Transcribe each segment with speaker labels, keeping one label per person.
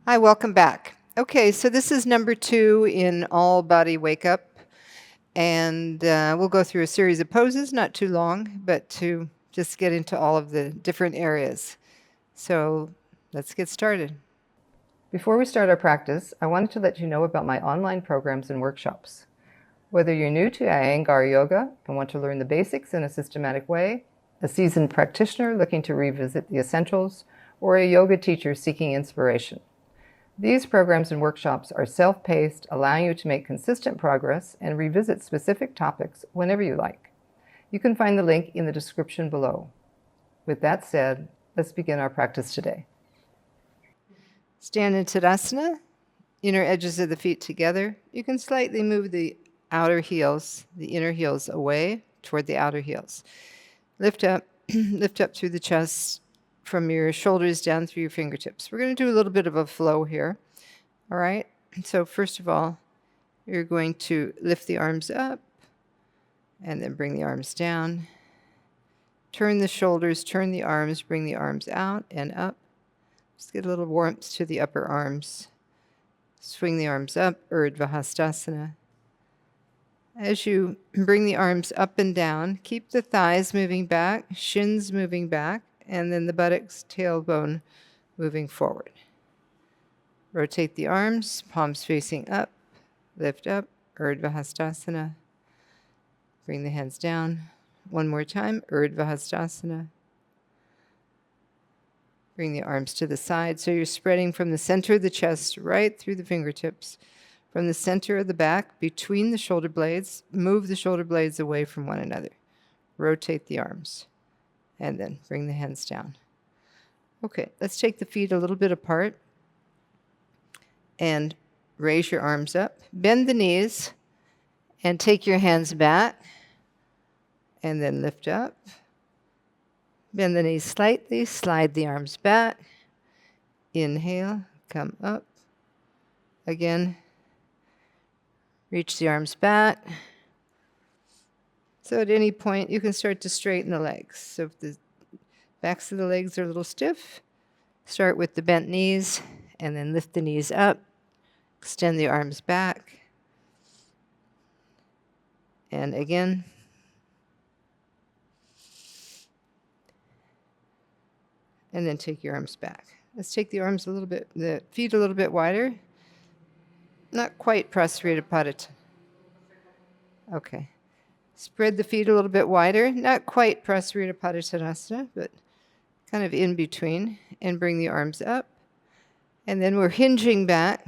Speaker 1: Hi, welcome back. Okay, so this is number 2 in all body wake up. And we'll go through a series of poses, not too long, but to just get into all of the different areas. So let's get started.
Speaker 2: Before we start our practice, I wanted to let you know about my online programs and workshops. Whether you're new to Iyengar yoga and want to learn the basics in a systematic way, a seasoned practitioner looking to revisit the essentials, or a yoga teacher seeking inspiration, these programs and workshops are self-paced, allowing you to make consistent progress and revisit specific topics whenever you like. You can find the link in the description below. With that said, let's begin our practice today.
Speaker 1: Stand in Tadasana, inner edges of the feet together. You can slightly move the outer heels, the inner heels away toward the outer heels. Lift up, lift up through the chest, from your shoulders down through your fingertips. We're going to do a little bit of a flow here. All right? So first of all, you're going to lift the arms up and then bring the arms down. Turn the shoulders, turn the arms, bring the arms out and up. Just get a little warmth to the upper arms. Swing the arms up, Ardha. As you bring the arms up and down, keep the thighs moving back, shins moving back, and then the buttocks, tailbone moving forward. Rotate the arms, palms facing up, lift up, Ardha. Bring the hands down. One more time, Ardha. Bring the arms to the side so you're spreading from the center of the chest right through the fingertips. From the center of the back, between the shoulder blades, move the shoulder blades away from one another. Rotate the arms. And then bring the hands down. Okay, let's take the feet a little bit apart. And raise your arms up. Bend the knees. And take your hands back. And then lift up. Bend the knees slightly. Slide the arms back. Inhale. Come up. Again. Reach the arms back. So at any point, you can start to straighten the legs. So if the backs of the legs are a little stiff, start with the bent knees and then lift the knees up. Extend the arms back. And again. And then take your arms back. Let's take the arms a little bit, the feet a little bit wider. Not quite Prasarita Padottanasana. Okay. Spread the feet a little bit wider. Not quite Prasarita Padottanasana, but kind of in between. And bring the arms up. And then we're hinging back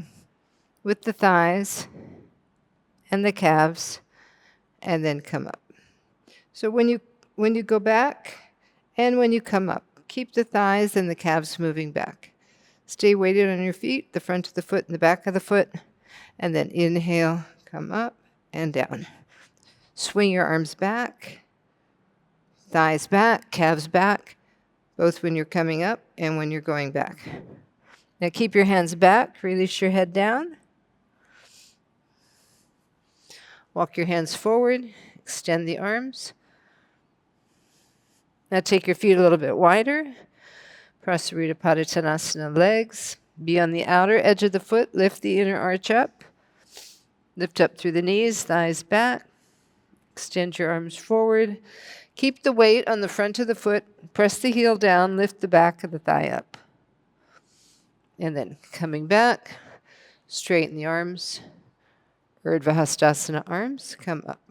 Speaker 1: with the thighs and the calves. And then come up. So when you go back and when you come up, keep the thighs and the calves moving back. Stay weighted on your feet, the front of the foot and the back of the foot. And then inhale, come up and down. Swing your arms back, thighs back, calves back, both when you're coming up and when you're going back. Now keep your hands back, release your head down. Walk your hands forward, extend the arms. Now take your feet a little bit wider. Prasarita Padottanasana legs. Be on the outer edge of the foot. Lift the inner arch up. Lift up through the knees, thighs back. Extend your arms forward. Keep the weight on the front of the foot. Press the heel down. Lift the back of the thigh up. And then coming back, straighten the arms. Virabhadrasana arms, come up.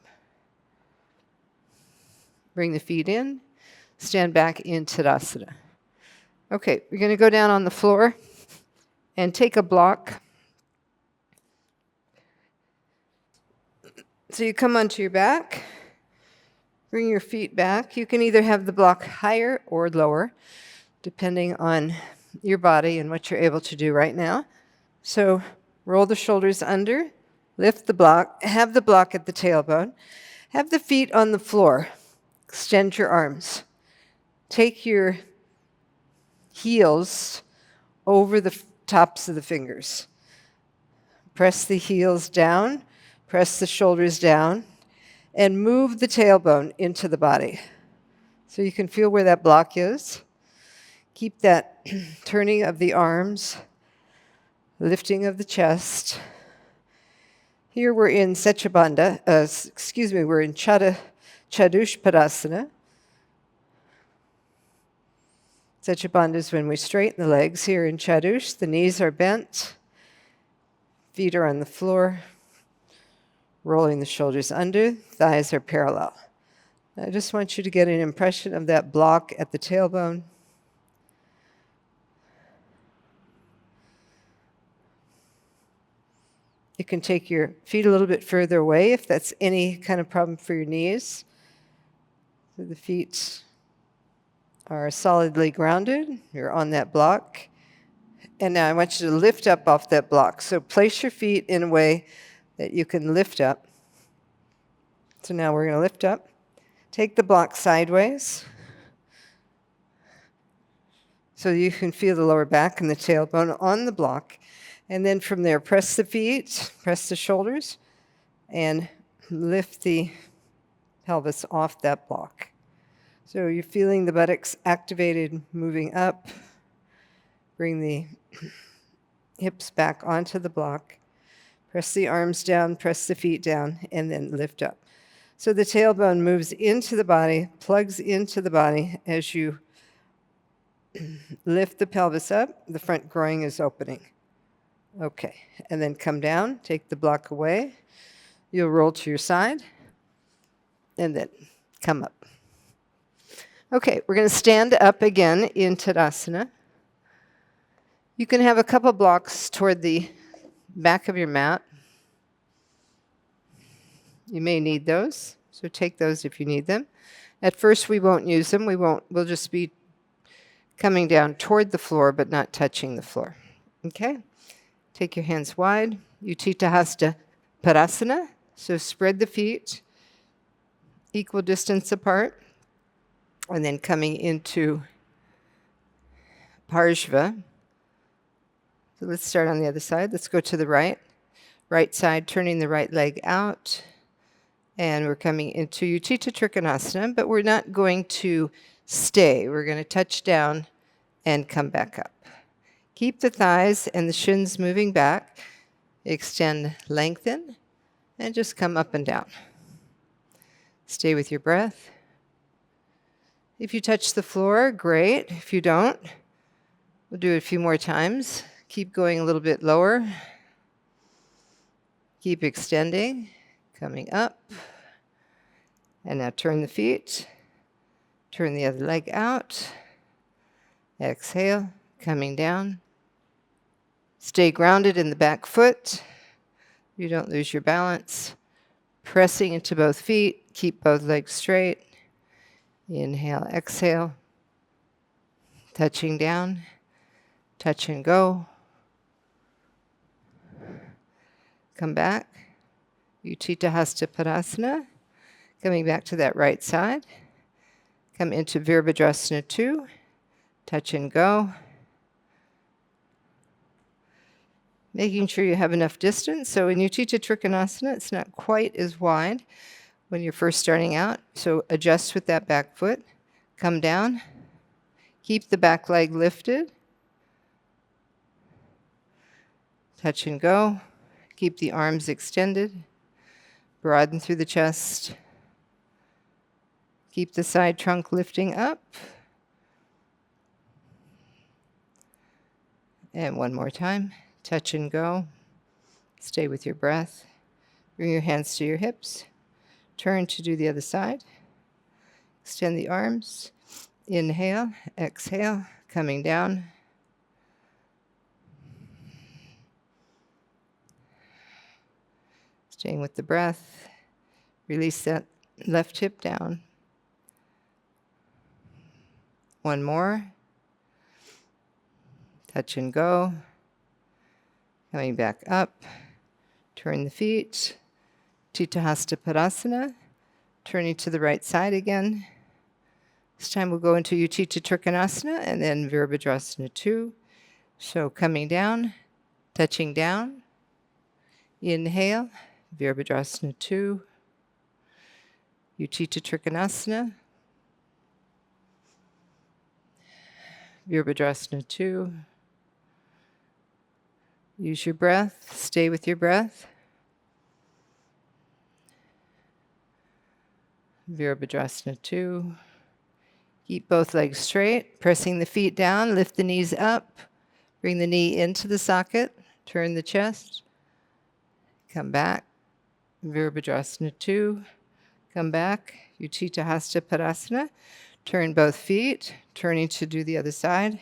Speaker 1: Bring the feet in. Stand back in Tadasana. Okay, we're going to go down on the floor and take a block. So you come onto your back, bring your feet back. You can either have the block higher or lower, depending on your body and what you're able to do right now. So roll the shoulders under, lift the block, have the block at the tailbone, have the feet on the floor, extend your arms. Take your heels over the tops of the fingers. Press the heels down, press the shoulders down, and move the tailbone into the body. So you can feel where that block is. Keep that turning of the arms lifting of the chest. Here we're in we're in Chatushpadasana. Chatushpadasana is when we straighten the legs. Here in Chatush, the knees are bent, feet are on the floor, rolling the shoulders under, thighs are parallel. I just want you to get an impression of that block at the tailbone. You can take your feet a little bit further away if that's any kind of problem for your knees. So the feet are solidly grounded. You're on that block. And now I want you to lift up off that block. So place your feet in a way that you can lift up. So now we're going to lift up. Take the block sideways. So you can feel the lower back and the tailbone on the block. And then from there, press the feet, press the shoulders, and lift the pelvis off that block. So you're feeling the buttocks activated, moving up. Bring the hips back onto the block. Press the arms down, press the feet down, and then lift up. So the tailbone moves into the body, plugs into the body as you lift the pelvis up. The front groin is opening. Okay, and then come down, take the block away. You'll roll to your side, and then come up. Okay, we're going to stand up again in Tadasana. You can have a couple blocks toward the back of your mat. You may need those, so take those if you need them. At first, we won't use them. We'll just be coming down toward the floor, but not touching the floor. Okay? Take your hands wide. Utthita Parsvakonasana. So spread the feet equal distance apart. And then coming into Parsva. So let's start on the other side. Let's go to the right. Right side, turning the right leg out. And we're coming into Utthita Trikonasana, but we're not going to stay. We're going to touch down and come back up. Keep the thighs and the shins moving back. Extend, lengthen, and just come up and down. Stay with your breath. If you touch the floor, great. If you don't, we'll do it a few more times. Keep going a little bit lower. Keep extending, coming up. And now turn the feet. Turn the other leg out. Exhale, coming down. Stay grounded in the back foot. You don't lose your balance. Pressing into both feet. Keep both legs straight. Inhale, exhale. Touching down. Touch and go. Come back. Utthita Parsvakonasana. Coming back to that right side. Come into Virabhadrasana II. Touch and go. Making sure you have enough distance. So in Utthita Trikonasana, it's not quite as wide when you're first starting out. So adjust with that back foot. Come down. Keep the back leg lifted. Touch and go. Keep the arms extended. Broaden through the chest. Keep the side trunk lifting up. And one more time. Touch and go. Stay with your breath. Bring your hands to your hips. Turn to do the other side. Extend the arms. Inhale, exhale, coming down. Staying with the breath. Release that left hip down. One more. Touch and go. Coming back up. Turn the feet. Utthita Parsvakonasana. Turning to the right side again. This time we'll go into Utthita Trikonasana and then Virabhadrasana II. So coming down, touching down. Inhale, Virabhadrasana II. Utthita Trikonasana. Virabhadrasana II. Use your breath. Stay with your breath. Virabhadrasana II. Keep both legs straight, pressing the feet down, lift the knees up, bring the knee into the socket, turn the chest, come back, Virabhadrasana II, come back, Utthita Padottanasana, turn both feet, turning to do the other side,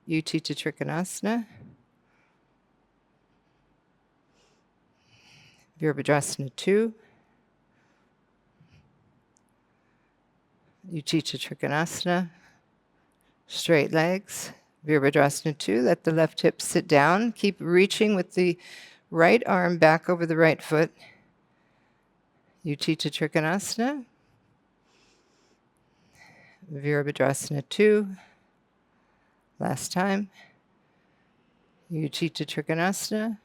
Speaker 1: Utthita Trikonasana, Virabhadrasana II, Utthita Trikonasana, straight legs, Virabhadrasana II. Let the left hip sit down. Keep reaching with the right arm back over the right foot. Utthita Trikonasana, Virabhadrasana II. Last time. Utthita Trikonasana,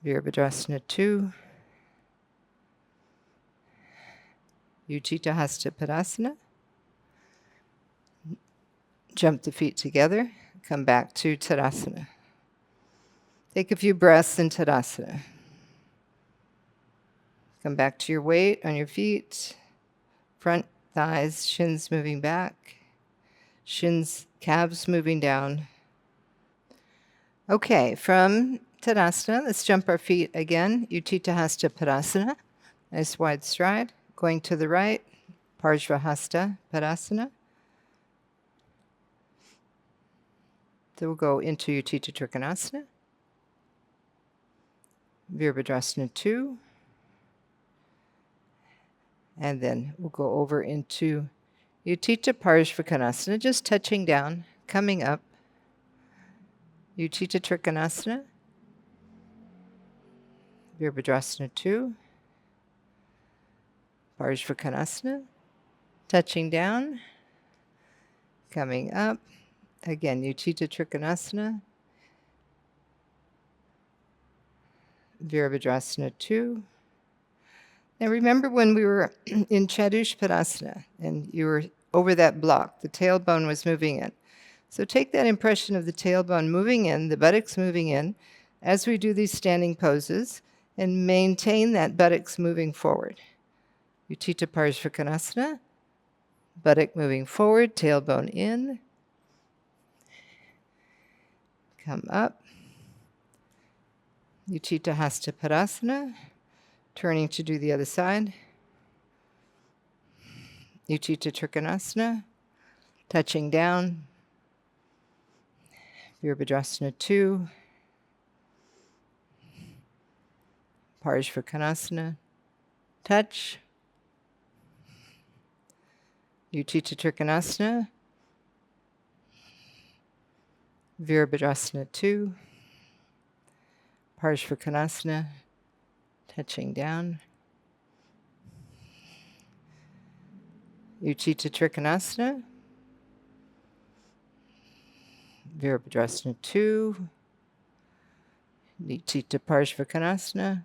Speaker 1: Virabhadrasana II. Utthita Padottanasana. Jump the feet together. Come back to Tadasana. Take a few breaths in Tadasana. Come back to your weight on your feet. Front thighs, shins moving back. Shins, calves moving down. Okay, from Tadasana, let's jump our feet again. Utthita Padottanasana. Nice wide stride. Going to the right, Parsvottanasana, Padottanasana. So we'll go into Utthita Trikonasana, Virabhadrasana II, and then we'll go over into Utthita Parsvakonasana, just touching down, coming up, Utthita Trikonasana, Virabhadrasana II, Parsvakonasana, touching down, coming up, again, Utthita Trikonasana, Virabhadrasana II. Now remember when we were in Chatushpadasana and you were over that block, the tailbone was moving in. So take that impression of the tailbone moving in, the buttocks moving in, as we do these standing poses, and maintain that buttocks moving forward. Utthita Parsvakonasana, buttock moving forward, tailbone in. Come up. Utthita Padottanasana, turning to do the other side. Utthita Trikonasana, touching down. Virabhadrasana II, Parsvakonasana, touch. Utthita Trikonasana, Virabhadrasana II, Parsvakonasana, touching down. Utthita Trikonasana, Virabhadrasana II, Utthita Parsvakonasana,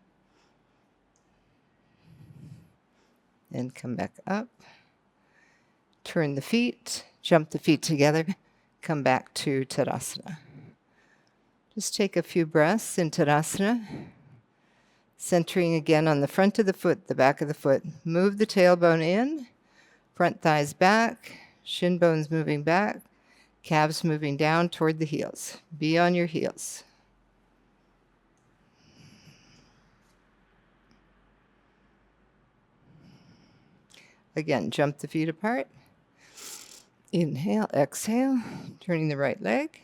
Speaker 1: and come back up. Turn the feet, jump the feet together, come back to Tadasana. Just take a few breaths in Tadasana, centering again on the front of the foot, the back of the foot. Move the tailbone in, front thighs back, shin bones moving back, calves moving down toward the heels. Be on your heels. Again, jump the feet apart. Inhale, exhale, turning the right leg.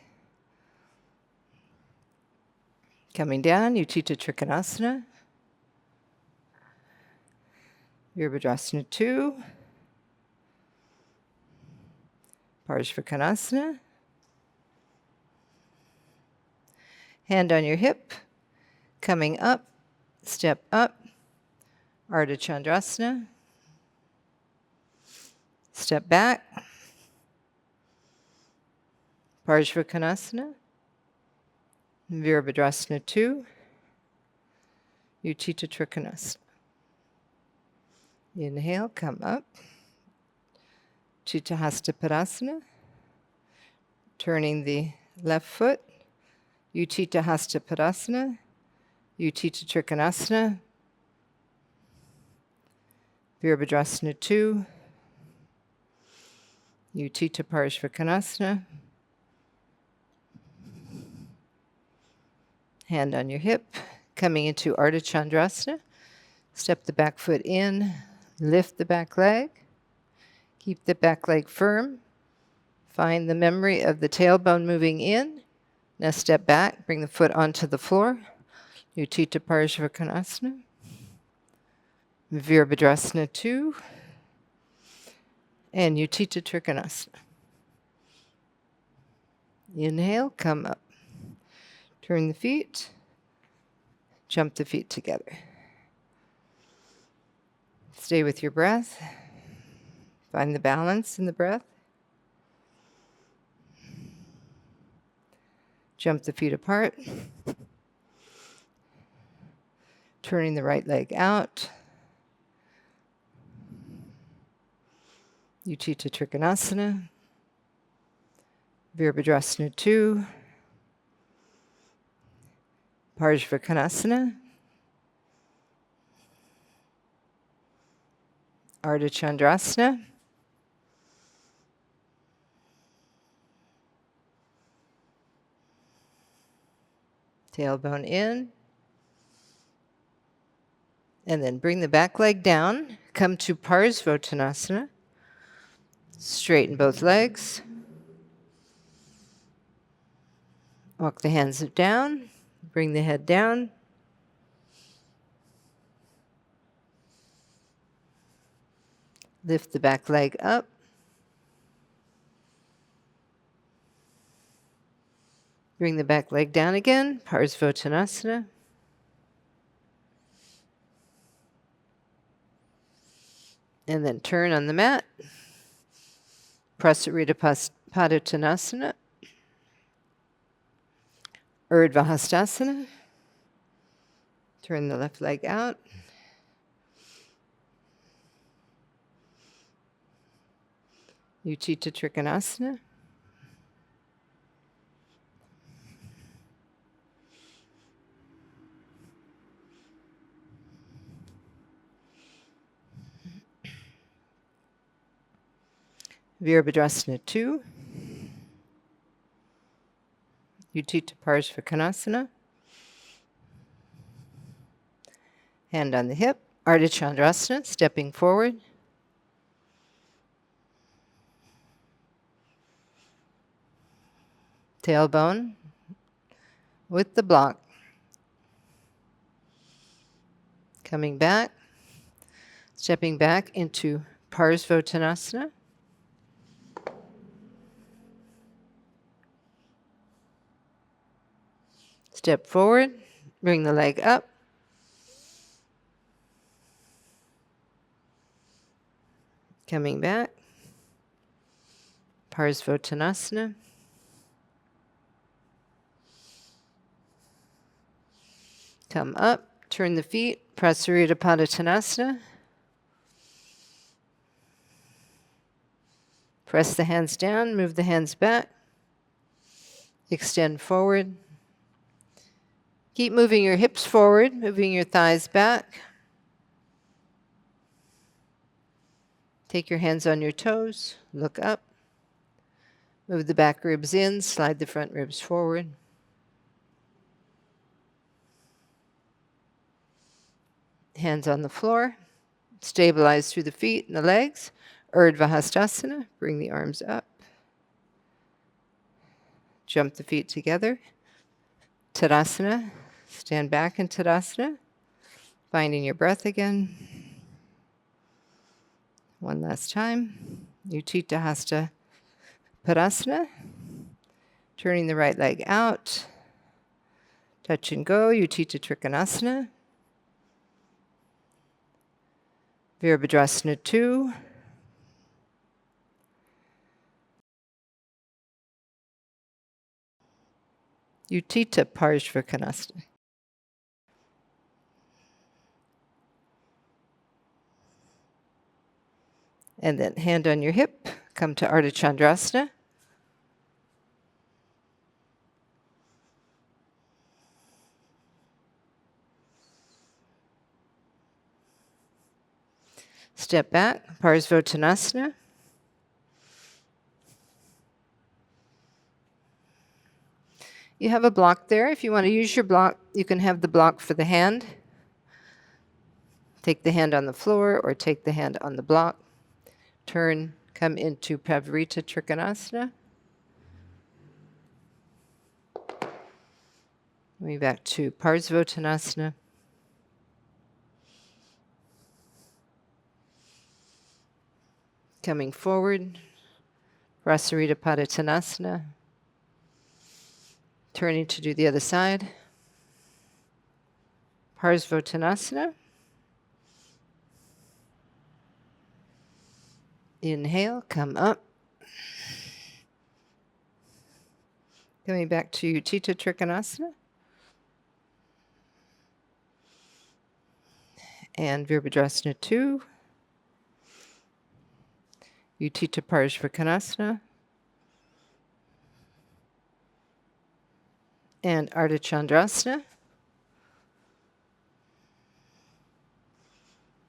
Speaker 1: Coming down, Utthita Trikonasana, Virabhadrasana II, Parsvakonasana. Hand on your hip, coming up, step up, Ardha Chandrasana. Step back, Parsvakonasana, Virabhadrasana II, Utthita Trikonasana. Inhale, come up, Utthita Padottanasana. Turning the left foot, Utthita Padottanasana, Utthita Trikonasana, Virabhadrasana II, Utthita Parsvakonasana, hand on your hip, coming into Ardha Chandrasana. Step the back foot in, lift the back leg, keep the back leg firm. Find the memory of the tailbone moving in. Now step back, bring the foot onto the floor. Utthita Parsvakonasana, Virabhadrasana II, and Utthita Trikonasana. Inhale, come up. Turn the feet, jump the feet together. Stay with your breath. Find the balance in the breath. Jump the feet apart. Turning the right leg out. Utthita Trikonasana, Virabhadrasana II, Parsvottanasana, Ardha Chandrasana, tailbone in, and then bring the back leg down, come to Parsvottanasana, straighten both legs, walk the hands down, bring the head down, lift the back leg up, bring the back leg down again, Parsvottanasana, and then turn on the mat, Prasarita Padottanasana, Ardha turn the left leg out, Utthita Trikonasana, Virabhadrasana II, Utthita Parsvakonasana, hand on the hip, Ardha Chandrasana, stepping forward, tailbone with the block, coming back, stepping back into Parsvottanasana, step forward, bring the leg up, coming back, Parsvottanasana, come up, turn the feet, Prasarita Padottanasana, press the hands down, move the hands back, extend forward. Keep moving your hips forward, moving your thighs back. Take your hands on your toes, look up. Move the back ribs in, slide the front ribs forward. Hands on the floor. Stabilize through the feet and the legs. Ardha Chandrasana, bring the arms up. Jump the feet together. Tadasana, stand back in Tadasana. Finding your breath again. One last time. Utthita Padottanasana. Turning the right leg out. Touch and go, Utthita Trikonasana. Virabhadrasana II. Utthita Parsvakonasana. And then hand on your hip, come to Ardha Chandrasana. Step back, Parsvottanasana. You have a block there. If you want to use your block, you can have the block for the hand. Take the hand on the floor or take the hand on the block. Turn, come into Parivrtta Trikonasana. Moving back to Parsvottanasana. Coming forward, Prasarita Padottanasana. Turning to do the other side. Parsvottanasana. Inhale, come up. Coming back to Utthita Trikonasana. And Virabhadrasana II. Utthita Parsvakonasana. And Ardha Chandrasana.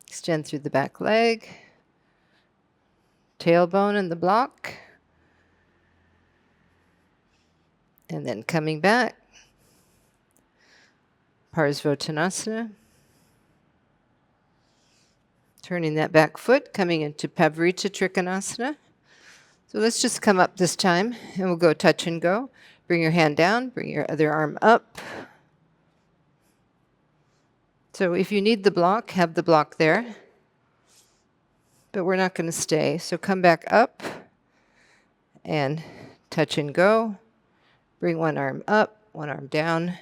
Speaker 1: Extend through the back leg. Tailbone in the block. And then coming back. Parsvottanasana. Turning that back foot, coming into Parivrtta Trikonasana. So let's just come up this time, and we'll go touch and go. Bring your hand down, bring your other arm up. So if you need the block, have the block there. But we're not going to stay. So come back up and touch and go. Bring one arm up, one arm down.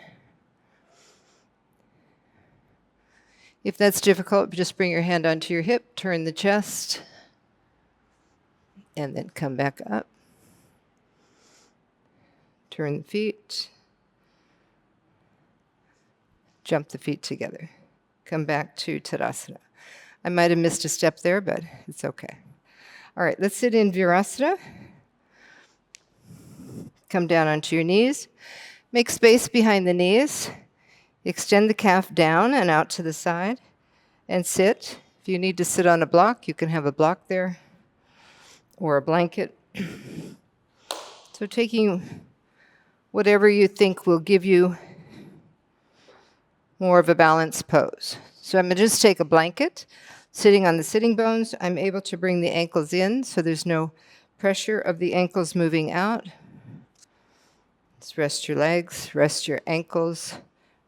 Speaker 1: If that's difficult, just bring your hand onto your hip, turn the chest, and then come back up. Turn the feet. Jump the feet together. Come back to Tadasana. I might have missed a step there, but it's okay. All right, let's sit in Virasana. Come down onto your knees. Make space behind the knees. Extend the calf down and out to the side and sit. If you need to sit on a block, you can have a block there or a blanket. So taking whatever you think will give you more of a balanced pose. So I'm going to just take a blanket. Sitting on the sitting bones, I'm able to bring the ankles in so there's no pressure of the ankles moving out. Just rest your legs, rest your ankles,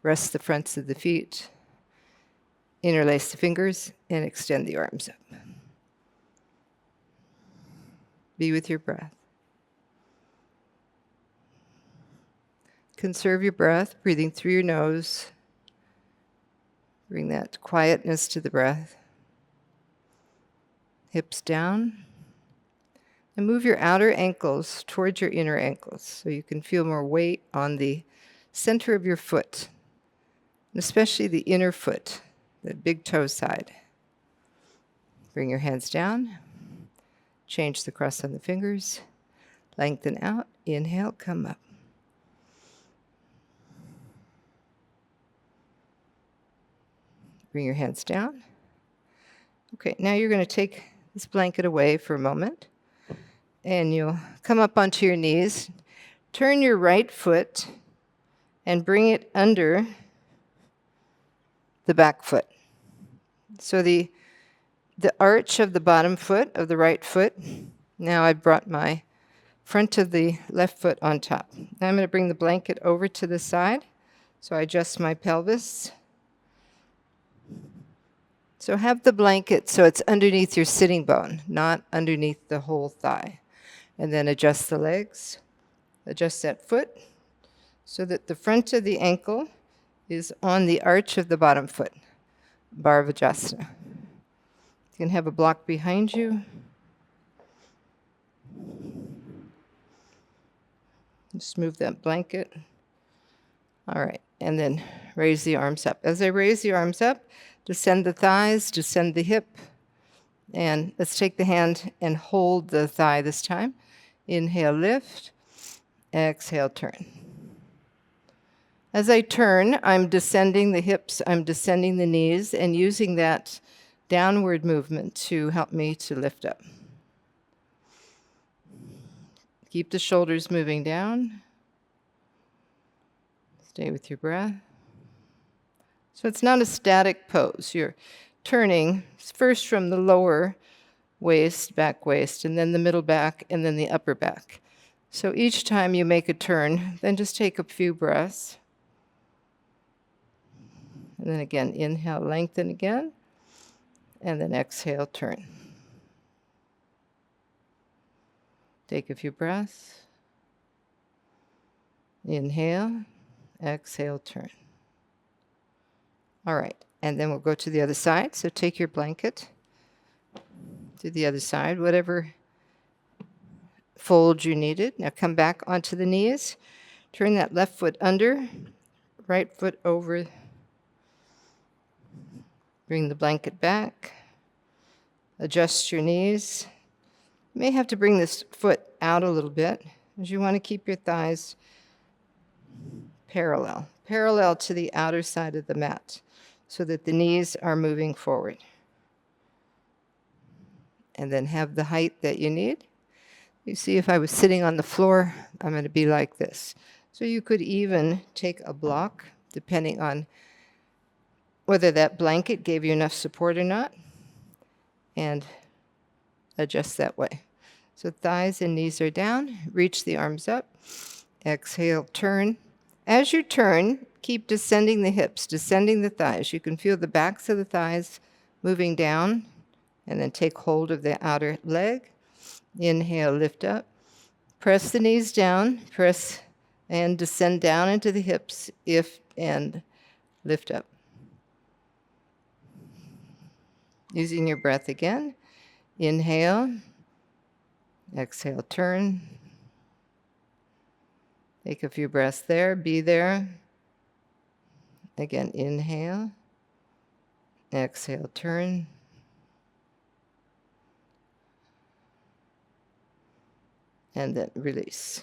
Speaker 1: rest the fronts of the feet. Interlace the fingers and extend the arms up. Be with your breath. Conserve your breath, breathing through your nose. Bring that quietness to the breath. Hips down. And move your outer ankles towards your inner ankles so you can feel more weight on the center of your foot, and especially the inner foot, the big toe side. Bring your hands down. Change the cross on the fingers. Lengthen out. Inhale, come up. Bring your hands down. Okay, now you're going to take this blanket away for a moment. And you'll come up onto your knees. Turn your right foot and bring it under the back foot. So the arch of the bottom foot of the right foot, now I've brought my front of the left foot on top. Now I'm going to bring the blanket over to the side. So I adjust my pelvis. So have the blanket so it's underneath your sitting bone, not underneath the whole thigh. And then adjust the legs, adjust that foot so that the front of the ankle is on the arch of the bottom foot, Bharadvajasana. You can have a block behind you. Just move that blanket. All right, and then raise the arms up. As I raise the arms up, descend the thighs, descend the hip, and let's take the hand and hold the thigh this time. Inhale, lift. Exhale, turn. As I turn, I'm descending the hips, I'm descending the knees, and using that downward movement to help me to lift up. Keep the shoulders moving down. Stay with your breath. So it's not a static pose. You're turning first from the lower waist, back waist, and then the middle back, and then the upper back. So each time you make a turn, then just take a few breaths. And then again, inhale, lengthen again, and then exhale, turn. Take a few breaths. Inhale, exhale, turn. All right, and then we'll go to the other side. So take your blanket to the other side, whatever fold you needed. Now come back onto the knees. Turn that left foot under, right foot over. Bring the blanket back. Adjust your knees. You may have to bring this foot out a little bit, as you want to keep your thighs parallel to the outer side of the mat, so that the knees are moving forward. And then have the height that you need. You see, if I was sitting on the floor, I'm going to be like this. So you could even take a block, depending on whether that blanket gave you enough support or not, and adjust that way. So thighs and knees are down. Reach the arms up. Exhale, turn. As you turn, keep descending the hips, descending the thighs. You can feel the backs of the thighs moving down, and then take hold of the outer leg. Inhale, lift up. Press the knees down, press and descend down into the hips, and lift up. Using your breath again. Inhale, exhale, turn. Take a few breaths there, be there. Again, inhale, exhale, turn. And then release.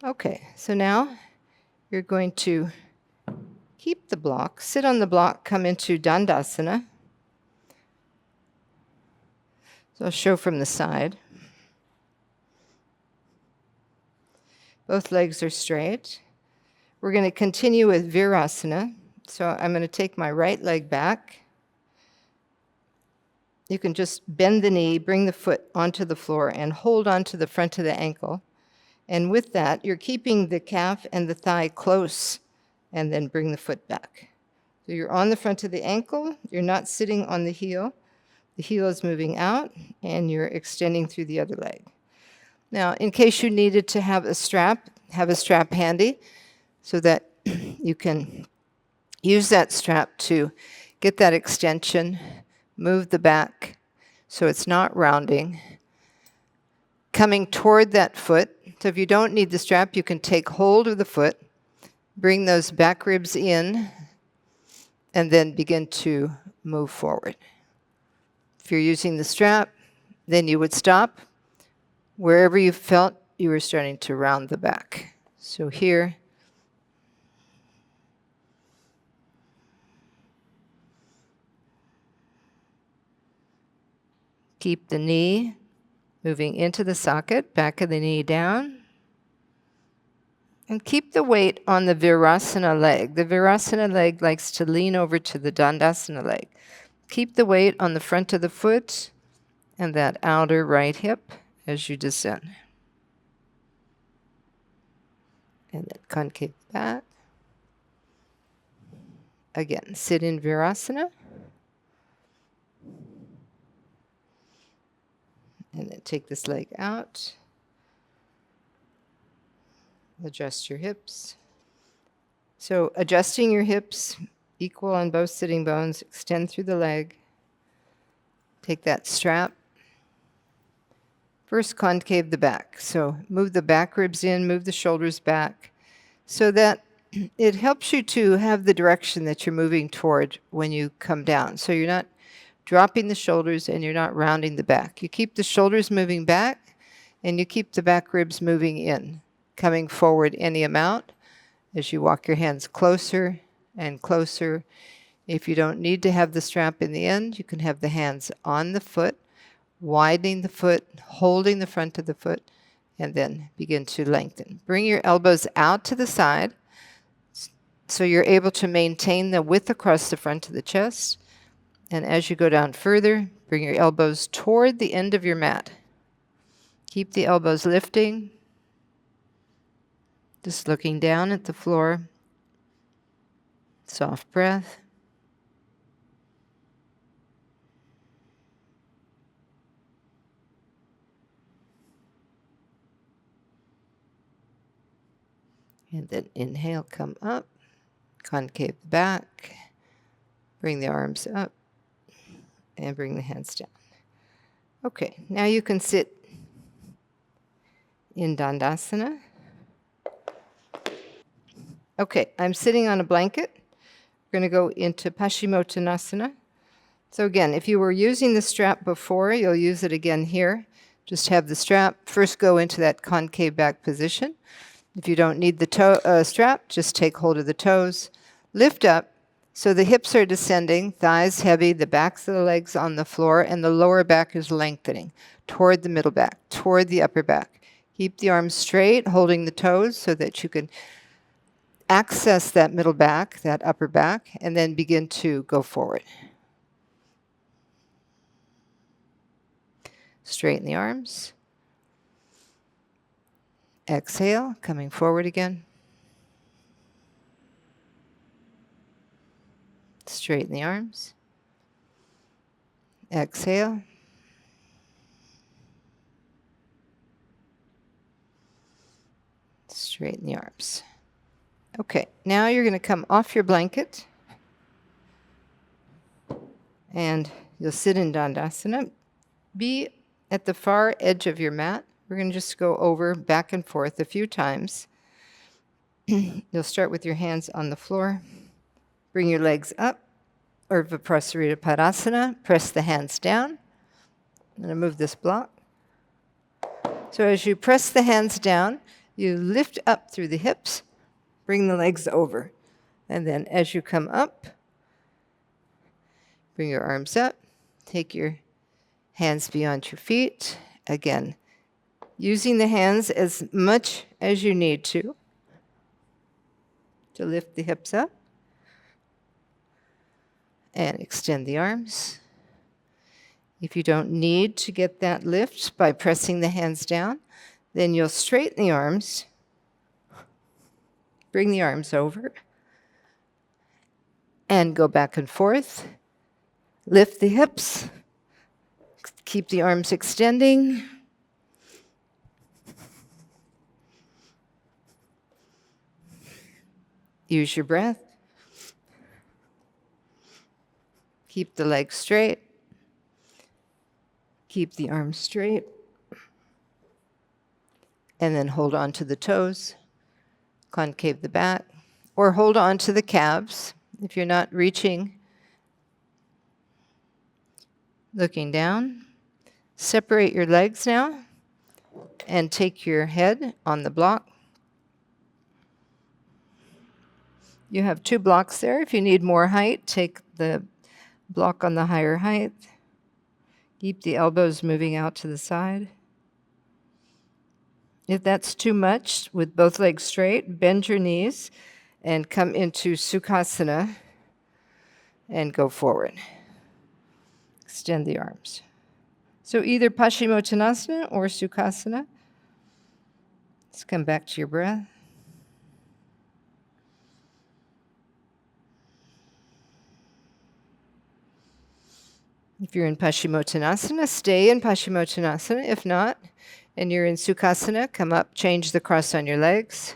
Speaker 1: Okay, so now you're going to keep the block, sit on the block, come into Dandasana. So I'll show from the side. Both legs are straight. We're going to continue with Virasana. So I'm going to take my right leg back. You can just bend the knee, bring the foot onto the floor, and hold onto the front of the ankle. And with that, you're keeping the calf and the thigh close, and then bring the foot back. So you're on the front of the ankle. You're not sitting on the heel. The heel is moving out, and you're extending through the other leg. Now, in case you needed to have a strap handy so that you can use that strap to get that extension, move the back so it's not rounding. Coming toward that foot, so if you don't need the strap, you can take hold of the foot, bring those back ribs in, and then begin to move forward. If you're using the strap, then you would stop wherever you felt you were starting to round the back. So here, keep the knee moving into the socket, back of the knee down. And keep the weight on the Virasana leg. The Virasana leg likes to lean over to the Dandasana leg. Keep the weight on the front of the foot and that outer right hip as you descend. And then concave back. Again, sit in Virasana. And then take this leg out. Adjust your hips. So adjusting your hips, equal on both sitting bones, extend through the leg. Take that strap. First, concave the back. So move the back ribs in, move the shoulders back, so that it helps you to have the direction that you're moving toward when you come down. So you're not dropping the shoulders and you're not rounding the back. You keep the shoulders moving back and you keep the back ribs moving in, coming forward any amount as you walk your hands closer and closer. If you don't need to have the strap in the end, you can have the hands on the foot, widening the foot, holding the front of the foot, and then begin to lengthen. Bring your elbows out to the side so you're able to maintain the width across the front of the chest. And as you go down further, bring your elbows toward the end of your mat. Keep the elbows lifting, just looking down at the floor. Soft breath. And then inhale, come up, concave back, bring the arms up, and bring the hands down. Okay, now you can sit in Tadasana. Okay, I'm sitting on a blanket. We're going to go into Paschimottanasana. So again, if you were using the strap before, you'll use it again here. Just have the strap first go into that concave back position. If you don't need the strap, just take hold of the toes. Lift up so the hips are descending, thighs heavy, the backs of the legs on the floor, and the lower back is lengthening toward the middle back, toward the upper back. Keep the arms straight, holding the toes so that you can access that middle back, that upper back, and then begin to go forward. Straighten the arms. Exhale, coming forward again. Straighten the arms. Exhale. Straighten the arms. Okay, now you're going to come off your blanket and you'll sit in Tadasana. Be at the far edge of your mat. We're going to just go over back and forth a few times. You'll start with your hands on the floor. Bring your legs up, or Prasarita Padottanasana. Press the hands down. I'm going to move this block. So as you press the hands down, you lift up through the hips, bring the legs over. And then as you come up, bring your arms up, take your hands beyond your feet. Again, using the hands as much as you need to lift the hips up. And extend the arms. If you don't need to get that lift by pressing the hands down, then you'll straighten the arms, bring the arms over, and go back and forth. Lift the hips, keep the arms extending. Use your breath. Keep the legs straight. Keep the arms straight. And then hold on to the toes. Concave the back. Or hold on to the calves if you're not reaching. Looking down. Separate your legs now. And take your head on the block. You have 2 blocks there. If you need more height, take the block on the higher height. Keep the elbows moving out to the side. If that's too much, with both legs straight, bend your knees and come into Sukhasana and go forward. Extend the arms. So either Paschimottanasana or Sukhasana. Let's come back to your breath. If you're in Paschimottanasana, stay in Paschimottanasana. If not, and you're in Sukhasana, come up, change the cross on your legs,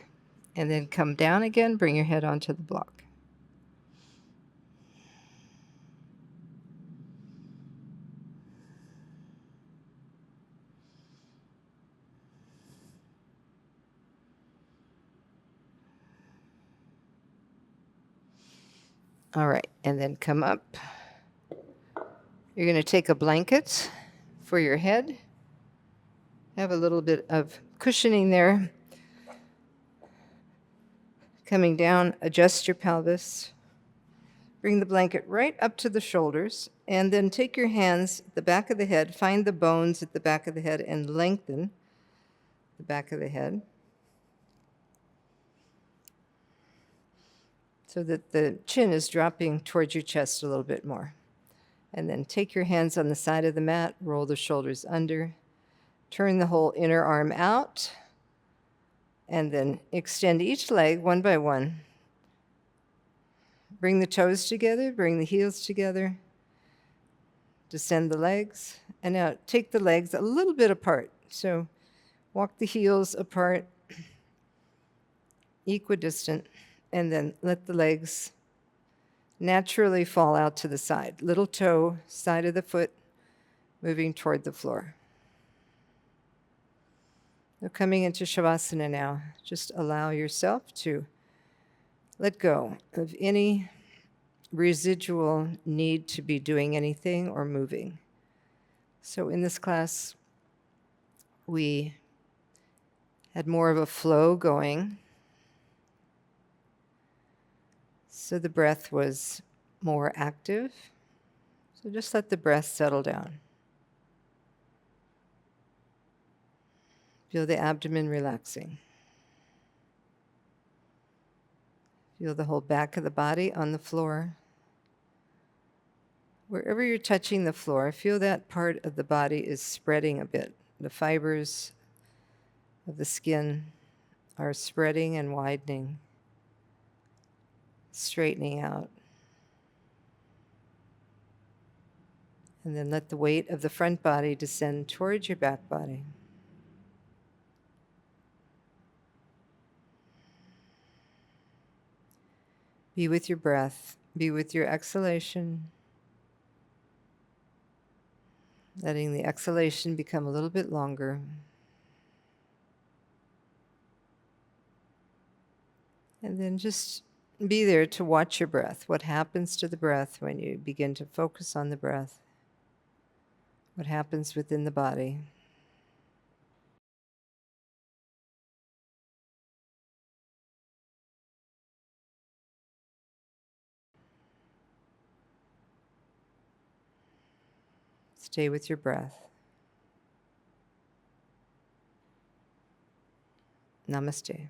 Speaker 1: and then come down again, bring your head onto the block. All right, and then come up. You're going to take a blanket for your head. Have a little bit of cushioning there. Coming down, adjust your pelvis. Bring the blanket right up to the shoulders, and then take your hands at the back of the head, find the bones at the back of the head, and lengthen the back of the head so that the chin is dropping towards your chest a little bit more. And then take your hands on the side of the mat, roll the shoulders under, turn the whole inner arm out, and then extend each leg one by one. Bring the toes together, bring the heels together, descend the legs, and now take the legs a little bit apart. So walk the heels apart, equidistant, and then let the legs naturally fall out to the side. Little toe, side of the foot, moving toward the floor. Now coming into Savasana now, just allow yourself to let go of any residual need to be doing anything or moving. So in this class, we had more of a flow going. So the breath was more active. So just let the breath settle down. Feel the abdomen relaxing. Feel the whole back of the body on the floor. Wherever you're touching the floor, feel that part of the body is spreading a bit. The fibers of the skin are spreading and widening, straightening out. And then let the weight of the front body descend towards your back body. Be with your breath. Be with your exhalation. Letting the exhalation become a little bit longer. And then just be there to watch your breath. What happens to the breath when you begin to focus on the breath? What happens within the body? Stay with your breath. Namaste.